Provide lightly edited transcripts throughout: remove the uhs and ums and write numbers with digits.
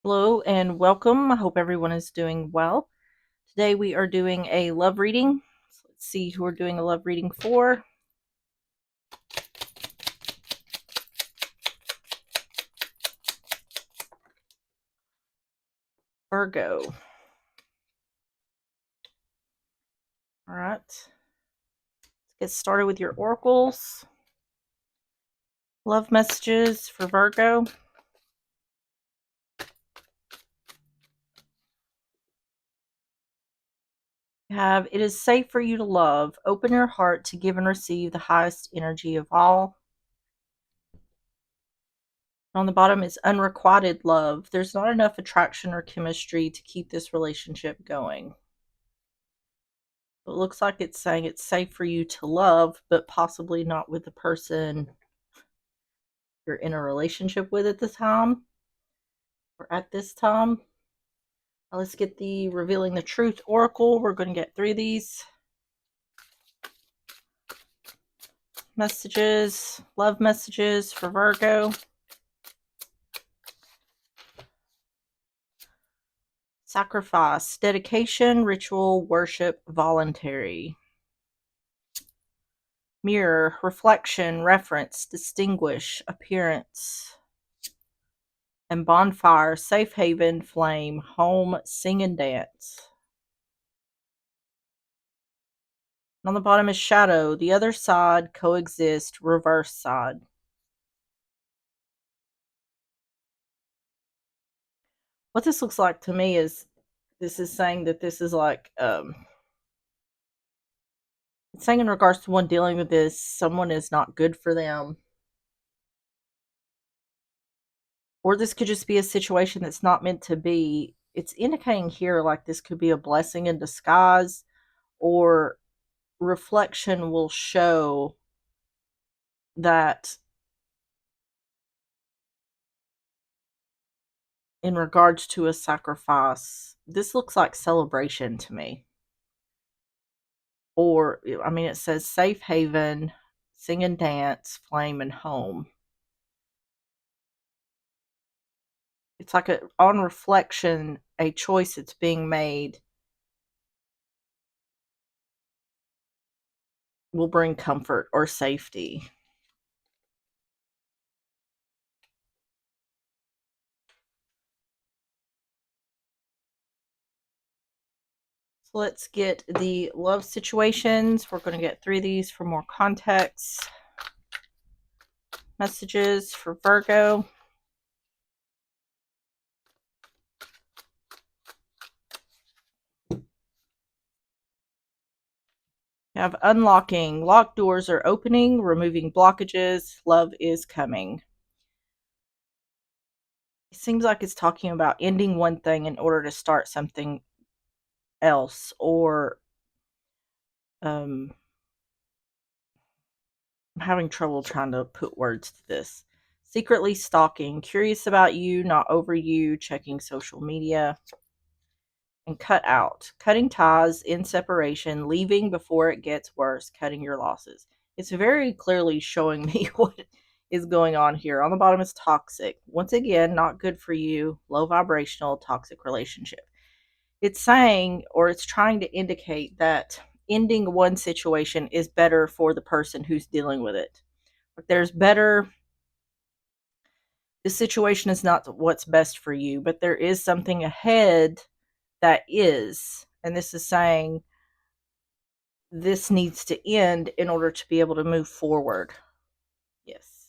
Hello and welcome. I hope everyone is doing well. Today we are doing a love reading. So let's see who we're doing a love reading for. Virgo. All right. Let's get started with your oracles. Love messages for Virgo. You have, it is safe for you to love. Open your heart to give and receive the highest energy of all. On the bottom is unrequited love. There's not enough attraction or chemistry to keep this relationship going. It looks like it's saying it's safe for you to love, but possibly not with the person you're in a relationship with at the time or at this time. Now let's get the Revealing the Truth Oracle. We're going to get through these messages, love messages for Virgo. Sacrifice, dedication, ritual, worship, voluntary. Mirror, reflection, reference, distinguish, appearance. And bonfire, safe haven, flame, home, sing and dance. And on the bottom is shadow, the other side, coexist, reverse side. What this looks like to me is this is saying that this is like it's saying in regards to one dealing with this, someone is not good for them. Or this could just be a situation that's not meant to be. It's indicating here like this could be a blessing in disguise, or reflection will show that in regards to a sacrifice, this looks like celebration to me. Or, I mean, it says safe haven, sing and dance, flame and home. It's like on reflection, a choice that's being made will bring comfort or safety. So let's get the love situations. We're going to get through these for more context. Messages for Virgo. You have unlocking. Locked doors are opening, removing blockages. Love is coming. It seems like it's talking about ending one thing in order to start something else, or I'm having trouble trying to put words to this. Secretly stalking, curious about you, not over you, checking social media. And cut out, cutting ties, in separation, leaving before it gets worse, cutting your losses. It's very clearly showing me what is going on here. On the bottom is toxic. Once again, not good for you, low vibrational, toxic relationship. It's saying, or it's trying to indicate that ending one situation is better for the person who's dealing with it. There's better, this situation is not what's best for you, but there is something ahead that is. And this is saying this needs to end in order to be able to move forward. Yes.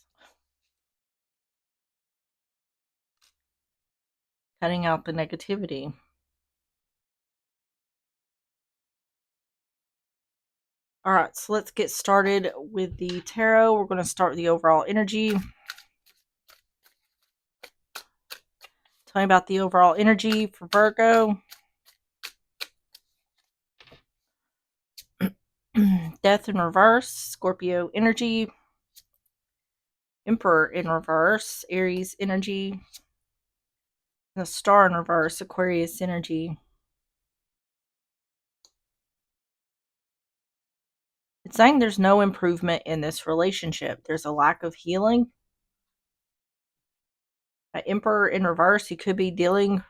Cutting out the negativity. All right, so let's get started with the tarot. We're going to start with the overall energy. Tell me about the overall energy for Virgo. Death in reverse, Scorpio energy. Emperor in reverse, Aries energy. The Star in reverse, Aquarius energy. It's saying there's no improvement in this relationship. There's a lack of healing. Emperor in reverse, you could be dealing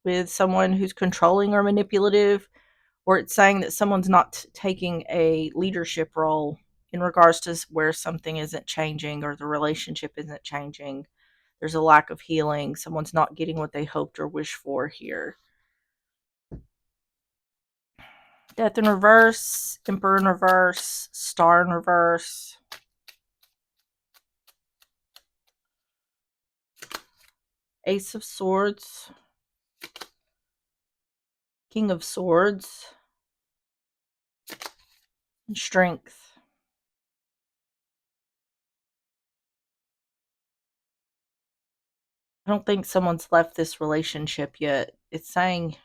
with someone who's controlling or manipulative, or it's saying that someone's not taking a leadership role in regards to where something isn't changing or the relationship isn't changing. There's a lack of healing. Someone's not getting what they hoped or wished for here. Death in reverse, Emperor in reverse, Star in reverse. Ace of Swords, King of Swords, and Strength. I don't think someone's left this relationship yet. It's saying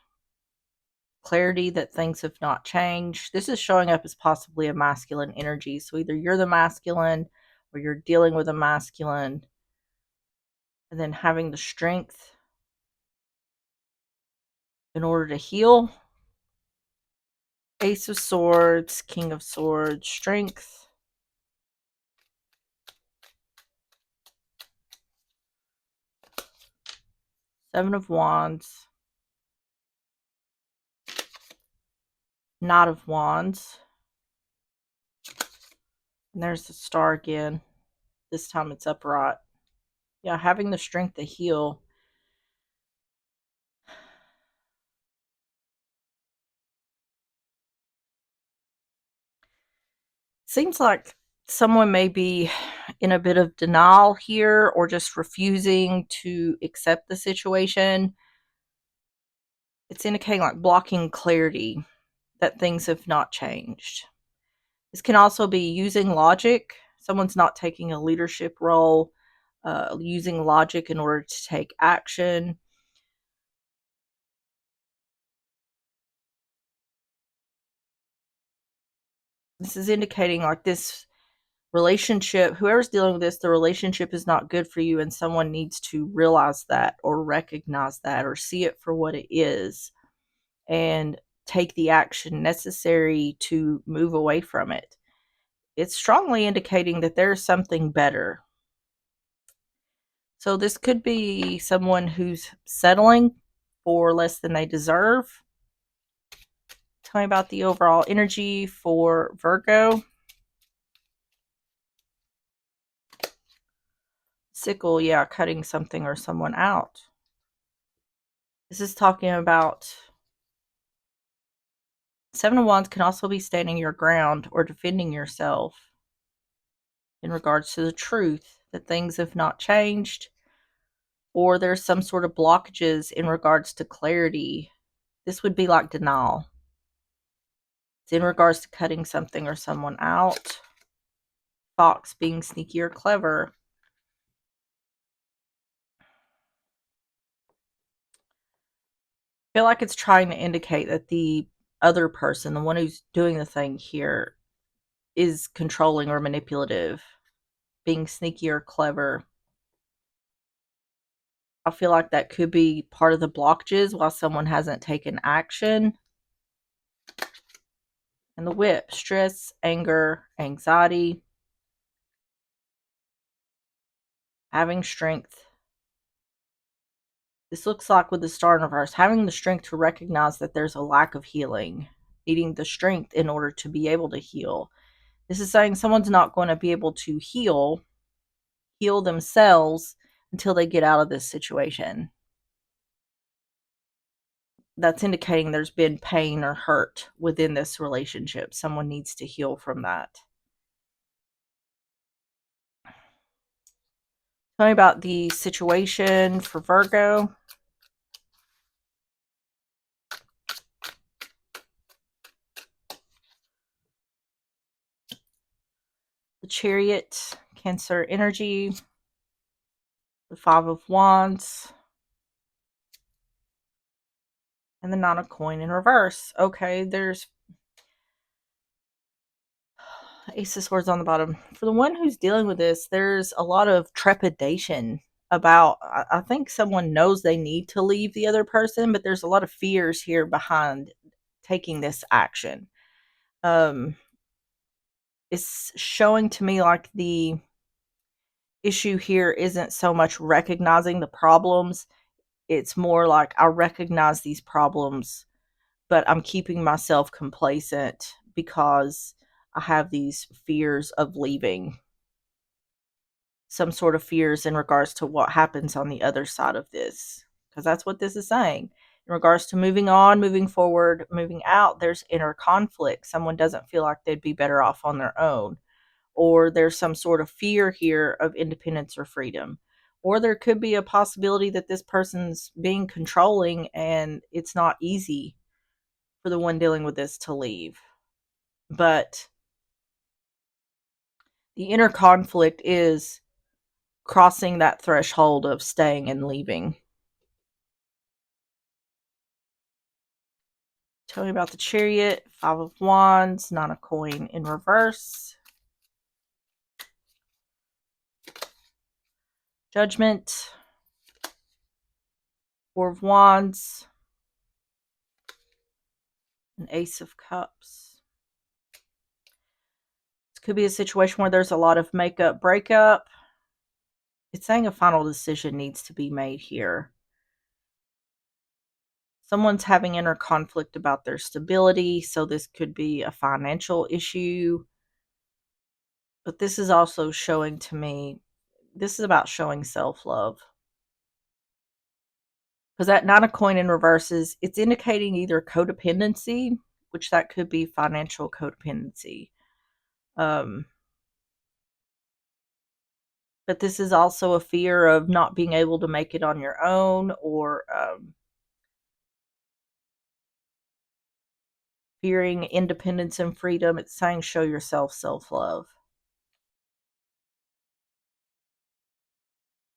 clarity that things have not changed. This is showing up as possibly a masculine energy. So either you're the masculine or you're dealing with a masculine, and then having the strength in order to heal. Ace of Swords, King of Swords, Strength. Seven of Wands. Knight of Wands. And there's the Star again. This time it's upright. Yeah, having the strength to heal. Seems like someone may be in a bit of denial here or just refusing to accept the situation. It's indicating like blocking clarity that things have not changed. This can also be using logic. Someone's not taking a leadership role, using logic in order to take action. This is indicating like this relationship, whoever's dealing with this, the relationship is not good for you, and someone needs to realize that or recognize that or see it for what it is and take the action necessary to move away from it. It's strongly indicating that there's something better. So this could be someone who's settling for less than they deserve. Tell me about the overall energy for Virgo. Sickle, yeah, cutting something or someone out. This is talking about Seven of Wands can also be standing your ground or defending yourself in regards to the truth that things have not changed, or there's some sort of blockages in regards to clarity. This would be like denial. It's in regards to cutting something or someone out. Fox being sneaky or clever. I feel like it's trying to indicate that the other person, the one who's doing the thing here, is controlling or manipulative, being sneaky or clever. I feel like that could be part of the blockages while someone hasn't taken action. And the whip, stress, anger, anxiety, having strength. This looks like with the Star in reverse, having the strength to recognize that there's a lack of healing, needing the strength in order to be able to heal. This is saying someone's not going to be able to heal themselves until they get out of this situation. That's indicating there's been pain or hurt within this relationship. Someone needs to heal from that. Tell me about the situation for Virgo. The Chariot, Cancer energy. The Five of Wands. And the Nine of Coin in reverse. Okay, there's Ace of Swords on the bottom. For the one who's dealing with this, there's a lot of trepidation about, I think someone knows they need to leave the other person, but there's a lot of fears here behind taking this action. It's showing to me like issue here isn't so much recognizing the problems. It's more like I recognize these problems, but I'm keeping myself complacent because I have these fears of leaving. Some sort of fears in regards to what happens on the other side of this. Because that's what this is saying. In regards to moving on, moving forward, moving out, there's inner conflict. Someone doesn't feel like they'd be better off on their own. Or there's some sort of fear here of independence or freedom. Or there could be a possibility that this person's being controlling and it's not easy for the one dealing with this to leave. But the inner conflict is crossing that threshold of staying and leaving. Tell me about the Chariot, Five of Wands, Nine of Coin in reverse. Judgment, Four of Wands, and Ace of Cups. This could be a situation where there's a lot of makeup, breakup. It's saying a final decision needs to be made here. Someone's having inner conflict about their stability, so this could be a financial issue. But this is also showing to me, this is about showing self-love. Because that Nine of Coin in reverse it's indicating either codependency, which that could be financial codependency. But this is also a fear of not being able to make it on your own, or fearing independence and freedom. It's saying show yourself self-love.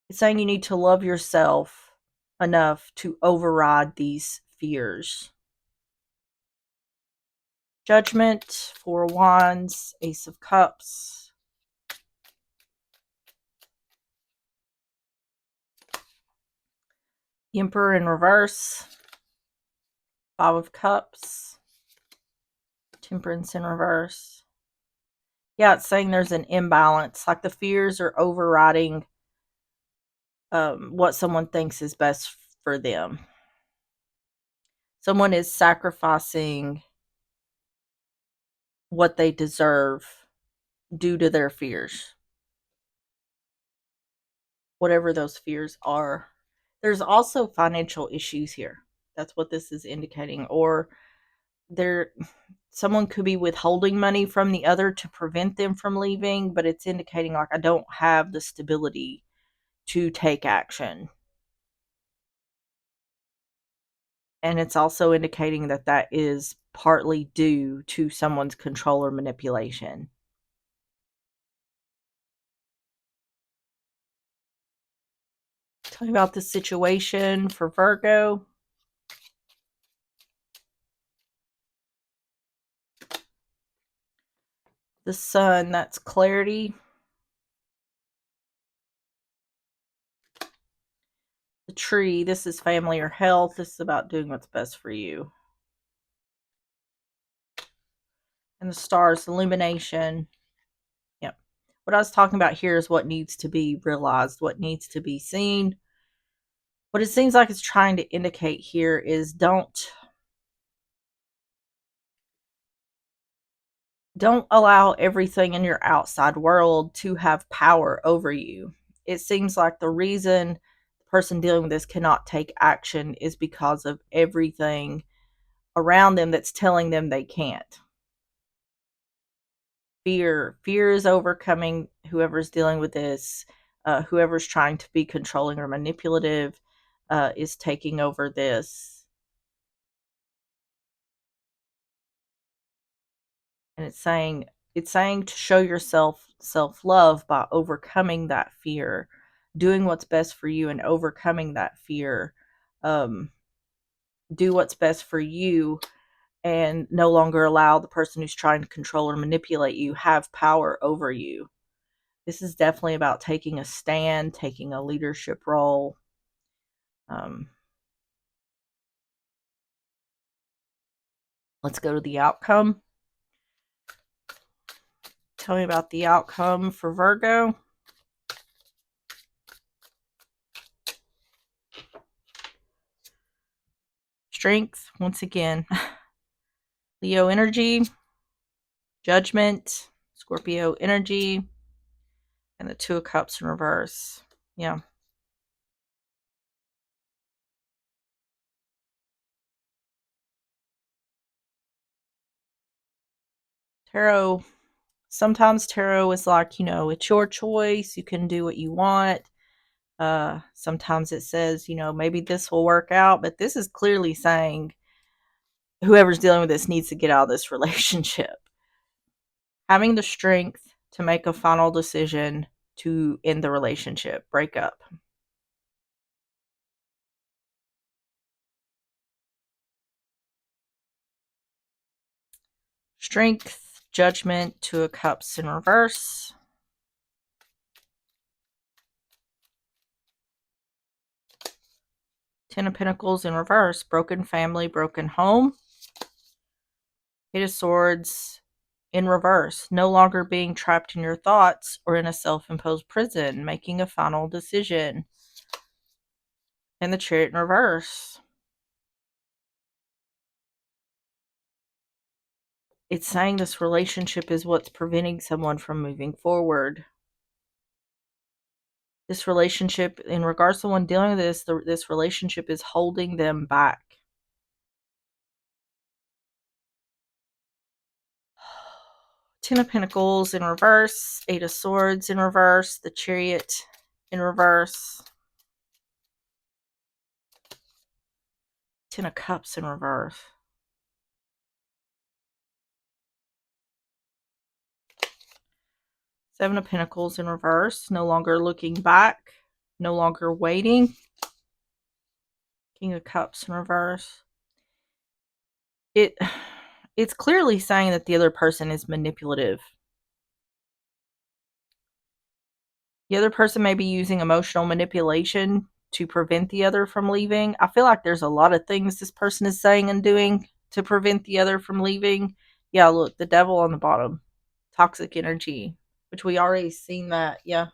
It's saying you need to love yourself enough to override these fears. Judgment, Four of Wands, Ace of Cups. Emperor in reverse, Five of Cups, Temperance in reverse. Yeah, it's saying there's an imbalance. Like the fears are overriding what someone thinks is best for them. Someone is sacrificing what they deserve due to their fears, whatever those fears are. There's also financial issues here. That's what this is indicating. Or someone could be withholding money from the other to prevent them from leaving, but it's indicating like I don't have the stability to take action. And it's also indicating that that is partly due to someone's control or manipulation. Tell me about the situation for Virgo. The Sun, that's clarity. The Tree, this is family or health. This is about doing what's best for you. And the Stars, illumination. Yep. What I was talking about here is what needs to be realized, what needs to be seen. What it seems like it's trying to indicate here is don't allow everything in your outside world to have power over you. It seems like the reason the person dealing with this cannot take action is because of everything around them that's telling them they can't. Fear is overcoming whoever's dealing with this. Whoever's trying to be controlling or manipulative is taking over this. And it's saying to show yourself self-love by overcoming that fear, doing what's best for you and overcoming that fear. Do what's best for you and no longer allow the person who's trying to control or manipulate you have power over you. This is definitely about taking a stand, taking a leadership role. Let's go to the outcome. Tell me about the outcome for Virgo. Strength, once again. Leo energy, Judgment, Scorpio energy, and the Two of Cups in reverse. Yeah. Tarot. Sometimes tarot is like, it's your choice. You can do what you want. Sometimes it says, maybe this will work out, but this is clearly saying whoever's dealing with this needs to get out of this relationship. Having the strength to make a final decision to end the relationship, break up. Strength, Judgment, Two of Cups in reverse. Ten of Pentacles in reverse. Broken family, broken home. Eight of Swords in reverse. No longer being trapped in your thoughts or in a self-imposed prison. Making a final decision. And the Chariot in reverse. It's saying this relationship is what's preventing someone from moving forward. This relationship, in regards to someone dealing with this relationship is holding them back. Ten of Pentacles in reverse, Eight of Swords in reverse, the Chariot in reverse, Ten of Cups in reverse. Seven of Pentacles in reverse, no longer looking back, no longer waiting. King of Cups in reverse. It's clearly saying that the other person is manipulative. The other person may be using emotional manipulation to prevent the other from leaving. I feel like there's a lot of things this person is saying and doing to prevent the other from leaving. Yeah, look, the Devil on the bottom. Toxic energy, which we already seen that. Yeah,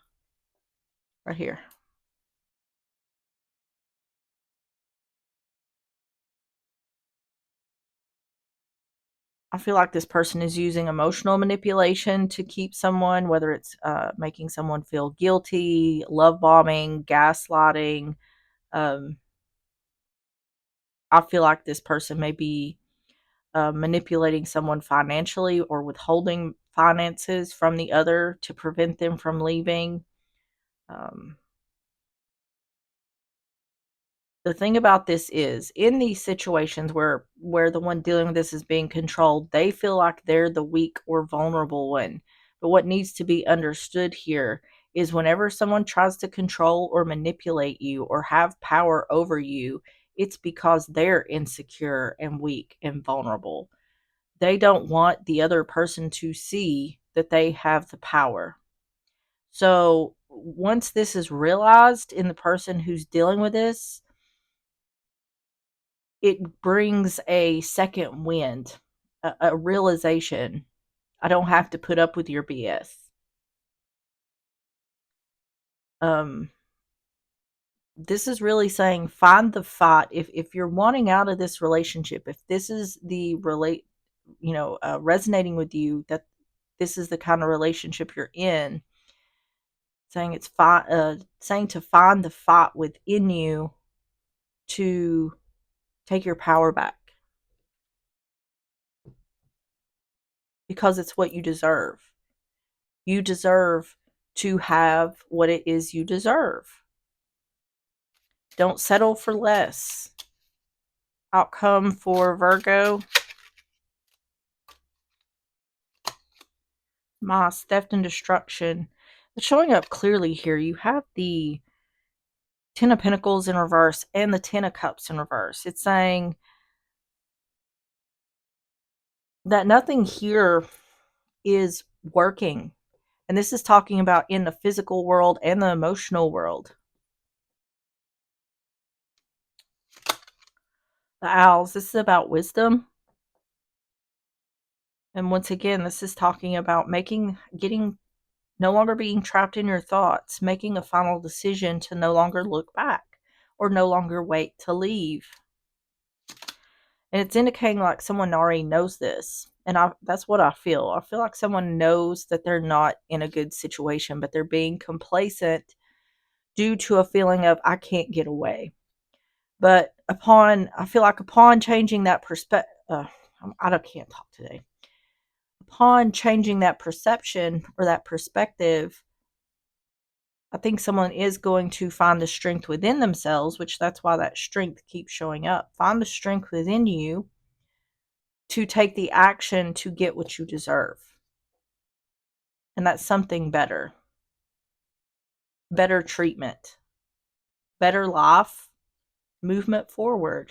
right here. I feel like this person is using emotional manipulation to keep someone, whether it's making someone feel guilty, love bombing, gaslighting. Um, I feel like this person may be manipulating someone financially or withholding finances from the other to prevent them from leaving. Um, the thing about this is, in these situations where the one dealing with this is being controlled, they feel like they're the weak or vulnerable one. But what needs to be understood here is whenever someone tries to control or manipulate you or have power over you, it's because they're insecure and weak and vulnerable. They don't want the other person to see that they have the power. So once this is realized in the person who's dealing with this, it brings a second wind, a realization. I don't have to put up with your BS. Um, this is really saying find the fight. If you're wanting out of this relationship, if this is the resonating with you, that this is the kind of relationship you're in, saying it's saying to find the fight within you to take your power back, because it's what you deserve. You deserve to have what it is you deserve. Don't settle for less. Outcome for Virgo: Moss, theft and destruction. It's showing up clearly here. You have the Ten of Pentacles in reverse and the Ten of Cups in reverse. It's saying that nothing here is working. And this is talking about in the physical world and the emotional world. The Owls, this is about wisdom. And once again, this is talking about no longer being trapped in your thoughts, making a final decision to no longer look back or no longer wait to leave. And it's indicating like someone already knows this. And that's what I feel. I feel like someone knows that they're not in a good situation, but they're being complacent due to a feeling of, I can't get away. But I feel like upon changing that perspective, can't talk today. Upon changing that perception or that perspective, I think someone is going to find the strength within themselves, which that's why that strength keeps showing up. Find the strength within you to take the action to get what you deserve. And that's something better. Better treatment, better life, movement forward.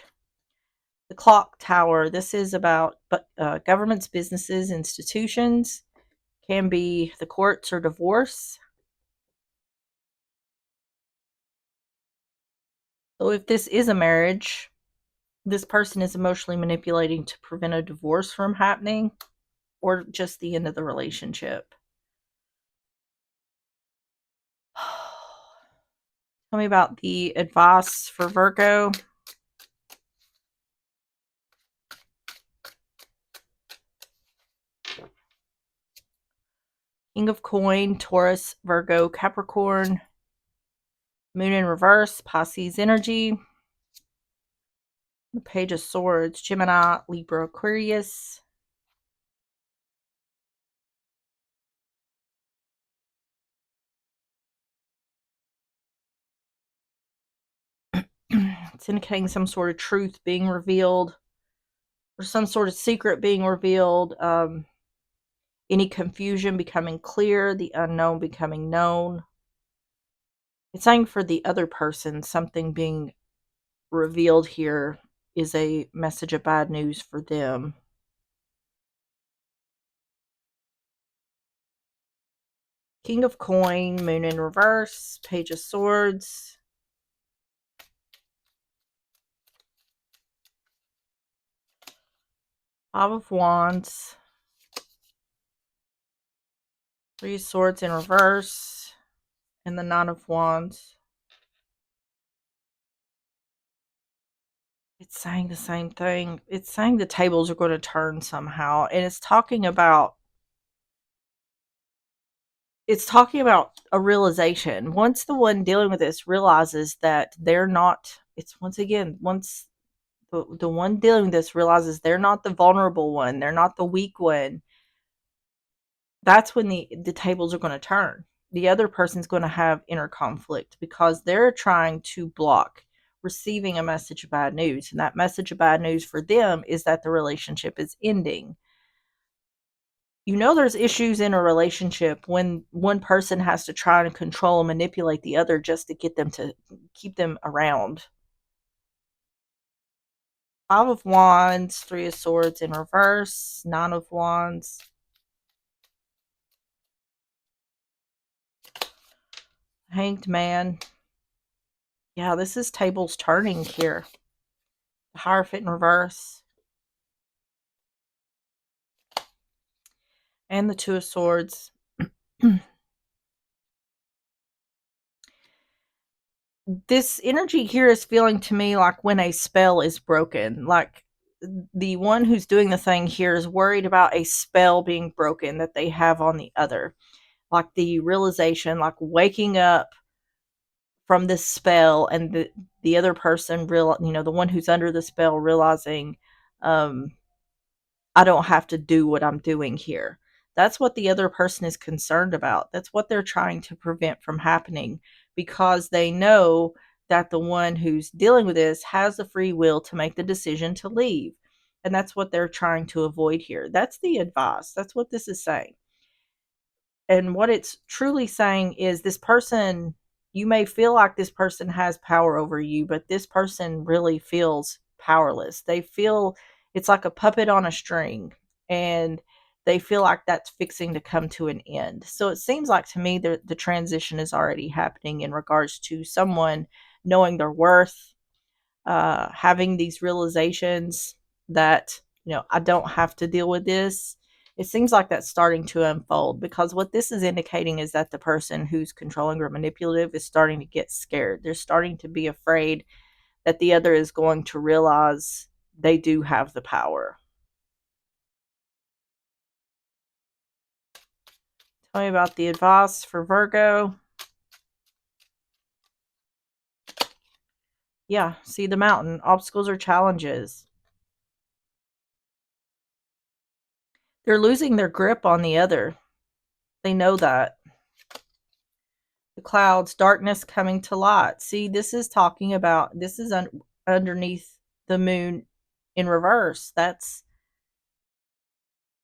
The clock tower, this is about governments, businesses, institutions, can be the courts or divorce. So if this is a marriage, this person is emotionally manipulating to prevent a divorce from happening or just the end of the relationship. Tell me about the advice for Virgo. King of Coin, Taurus, Virgo, Capricorn, Moon in reverse, Pisces energy. The Page of Swords, Gemini, Libra, Aquarius. It's indicating some sort of truth being revealed or some sort of secret being revealed. Any confusion becoming clear, the unknown becoming known. It's saying for the other person, something being revealed here is a message of bad news for them. King of Coin, Moon in reverse, Page of Swords. Five of Wands. Three of Swords in reverse. And the Nine of Wands. It's saying the same thing. It's saying the tables are going to turn somehow. And it's talking about a realization. Once the one dealing with this realizes that they're not, it's once again, once the one dealing with this realizes they're not the vulnerable one, they're not the weak one, that's when the tables are going to turn. The other person's going to have inner conflict because they're trying to block receiving a message of bad news. And that message of bad news for them is that the relationship is ending. There's issues in a relationship when one person has to try and control and manipulate the other just to get them to keep them around. Five of Wands, Three of Swords in reverse, Nine of Wands. Hanged Man. Yeah, this is tables turning here. The Hierophant in reverse. And the Two of Swords. This energy here is feeling to me like when a spell is broken. Like the one who's doing the thing here is worried about a spell being broken that they have on the other. Like the realization, like waking up from this spell and the other person the one who's under the spell realizing I don't have to do what I'm doing here. That's what the other person is concerned about. That's what they're trying to prevent from happening because they know that the one who's dealing with this has the free will to make the decision to leave. And that's what they're trying to avoid here. That's the advice. That's what this is saying. And what it's truly saying is this person, you may feel like this person has power over you, but this person really feels powerless. They feel it's like a puppet on a string, and they feel like that's fixing to come to an end. So it seems like to me the transition is already happening in regards to someone knowing their worth, having these realizations that, I don't have to deal with this. It seems like that's starting to unfold because what this is indicating is that the person who's controlling or manipulative is starting to get scared. They're starting to be afraid that the other is going to realize they do have the power. Tell me about the advice for Virgo. Yeah, see the mountain. Obstacles or challenges. They're losing their grip on the other. They know that. The clouds, darkness coming to light. See, this is talking about, this is underneath the moon in reverse. That's,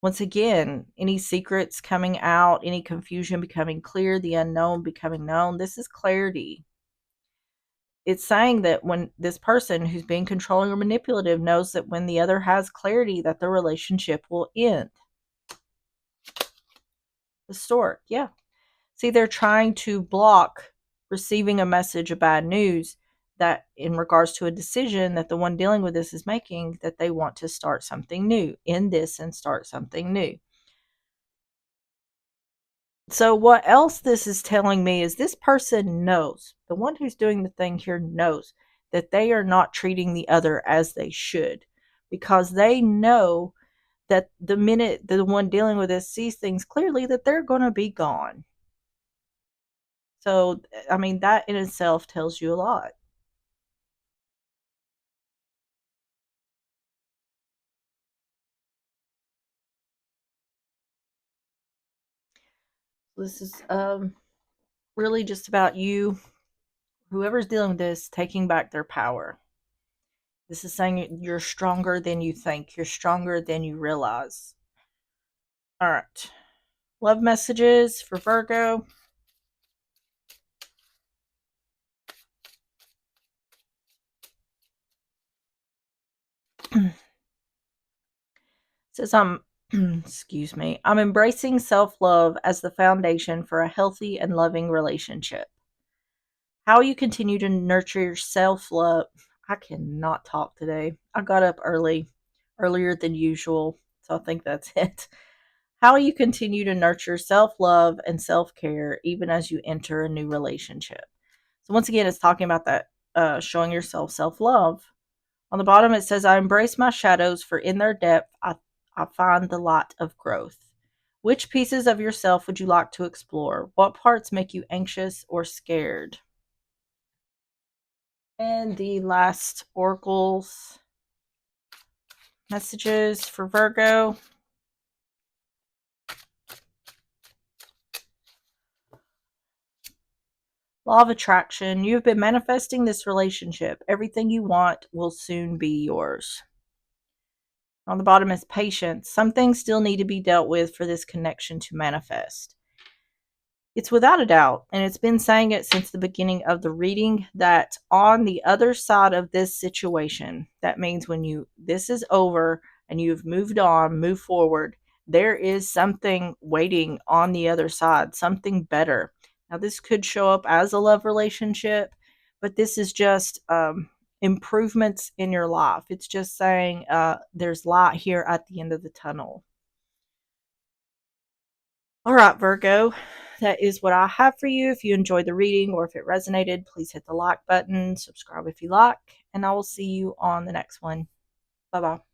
once again, any secrets coming out, any confusion becoming clear, the unknown becoming known. This is clarity. It's saying that when this person who's being controlling or manipulative knows that when the other has clarity, that the relationship will end. The stork, yeah. See, they're trying to block receiving a message of bad news that in regards to a decision that the one dealing with this is making, that they want to start something new, end this and start something new. So what else this is telling me is this person knows, the one who's doing the thing here knows that they are not treating the other as they should, because they know that the minute the one dealing with this sees things clearly, that they're going to be gone. So, I mean, that in itself tells you a lot. This is really just about you, whoever's dealing with this, taking back their power. This is saying you're stronger than you think, you're stronger than you realize. All right. Love messages for Virgo. It says I'm excuse me. I'm embracing self-love as the foundation for a healthy and loving relationship. How you continue to nurture your self-love. I cannot talk today. I got up earlier than usual, so I think that's it. How you continue to nurture self-love and self-care even as you enter a new relationship. So once again, it's talking about that showing yourself self-love. On the bottom, it says, I embrace my shadows, for in their depth, I find the light of growth. Which pieces of yourself would you like to explore? What parts make you anxious or scared? And the last oracle's messages for Virgo. Law of attraction. You have been manifesting this relationship. Everything you want will soon be yours. On the bottom is patience. Some things still need to be dealt with for this connection to manifest. It's without a doubt, and it's been saying it since the beginning of the reading, that on the other side of this situation, that means when this is over and you've moved on, move forward, there is something waiting on the other side, something better. Now, this could show up as a love relationship, but this is just improvements in your life. It's just saying there's light here at the end of the tunnel. All right, Virgo, that is what I have for you. If you enjoyed the reading or if it resonated, please hit the like button, subscribe if you like, and I will see you on the next one. Bye bye.